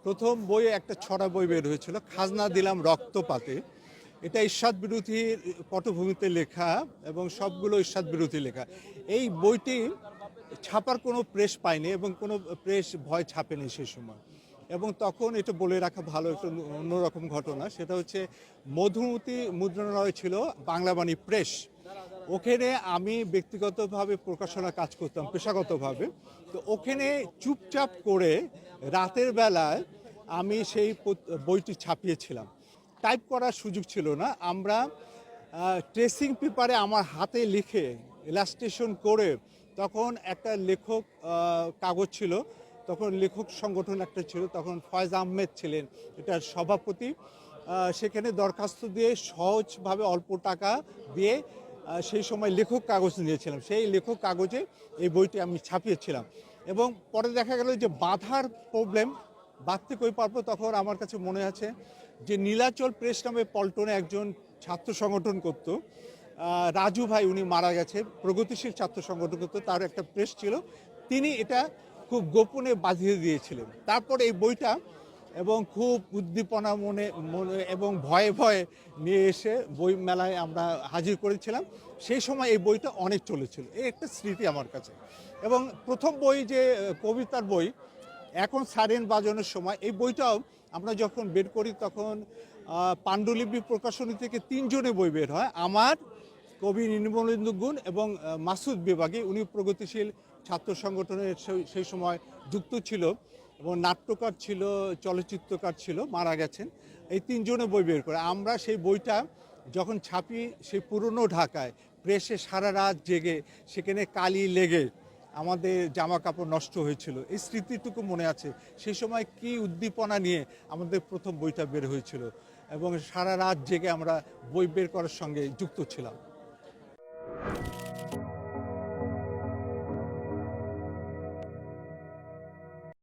প্রথম বইয়ে একটা ছড়া বই বের হয়েছিল, খাজনা দিলাম রক্তপাতে। এটা ঈর্ষাদ বিরোধী পটভূমিতে লেখা এবং সবগুলো ঈর্ষাদ বিরোধী লেখা। এই বইটি ছাপার কোনো প্রেস পায়নি এবং কোনো প্রেস ভয় ছাপেনি সেই সময়। এবং তখন এটা বলে রাখা ভালো, একটা অন্যরকম ঘটনা। সেটা হচ্ছে মধুমতি মুদ্রণালয় ছিল বাংলাবাণী প্রেস। ওখানে আমি ব্যক্তিগতভাবে প্রকাশনা কাজ করতাম পেশাগতভাবে। তো ওখানে চুপচাপ করে রাতের বেলায় আমি সেই বইটি ছাপিয়েছিলাম। টাইপ করার সুযোগ ছিল না। আমরা ট্রেসিং পেপারে আমার হাতে লিখে ইলাস্ট্রেশন করে, তখন একটা লেখক কাগজ ছিল, তখন লেখক সংগঠন একটা ছিল, তখন ফয়েজ আহমেদ ছিলেন এটার সভাপতি। সেখানে দরখাস্ত দিয়ে সহজভাবে অল্প টাকা দিয়ে সেই সময় লেখক কাগজ নিয়েছিলাম। সেই লেখক কাগজে এই বইটি আমি ছাপিয়েছিলাম। এবং পরে দেখা গেল যে বাঁধার প্রবলেম, বাঁধতে কই পারবো। তখন আমার কাছে মনে আছে যে নীলাচল প্রেস নামে পল্টনে একজন ছাত্র সংগঠন করত, রাজু ভাই, উনি মারা গেছে, প্রগতিশীল ছাত্র সংগঠন করতো, তার একটা প্রেস ছিল, তিনি এটা খুব গোপনে বাঁধিয়ে দিয়েছিলেন। তারপর এই বইটা এবং খুব উদ্দীপনা মনে এবং ভয়ে ভয়ে নিয়ে এসে বই মেলায় আমরা হাজির করেছিলাম। সেই সময় এই বইটা অনেক চলেছিল। এই একটা স্মৃতি আমার কাছে। এবং প্রথম বই যে কবিতার বই, এখন সারেন বাজানোর সময়, এই বইটাও আমরা যখন বের করি তখন পাণ্ডুলিপি প্রকাশনী থেকে 3 জনে বই বের হয়। আমার, কবি নির্মলেন্দু গুণ এবং মাসুদ বিভাগী, উনি প্রগতিশীল ছাত্র সংগঠনের সেই সময় যুক্ত ছিল এবং নাট্যকার ছিল, চলচ্চিত্রকার ছিল, মারা গেছেন। এই 3 জনে বই বের করে আমরা সেই বইটা যখন ছাপি, সেই পুরনো ঢাকায় প্রেসে সারা রাত জেগে সেখানে কালি লেগে আমাদের জামা কাপড় নষ্ট হয়েছিল। এই স্মৃতিটুকু মনে আছে। সেই সময় কি উদ্দীপনা নিয়ে আমাদের প্রথম বইটা বের হয়েছিল এবং সারা রাত জেগে আমরা বই বের করার সঙ্গে যুক্ত ছিলাম।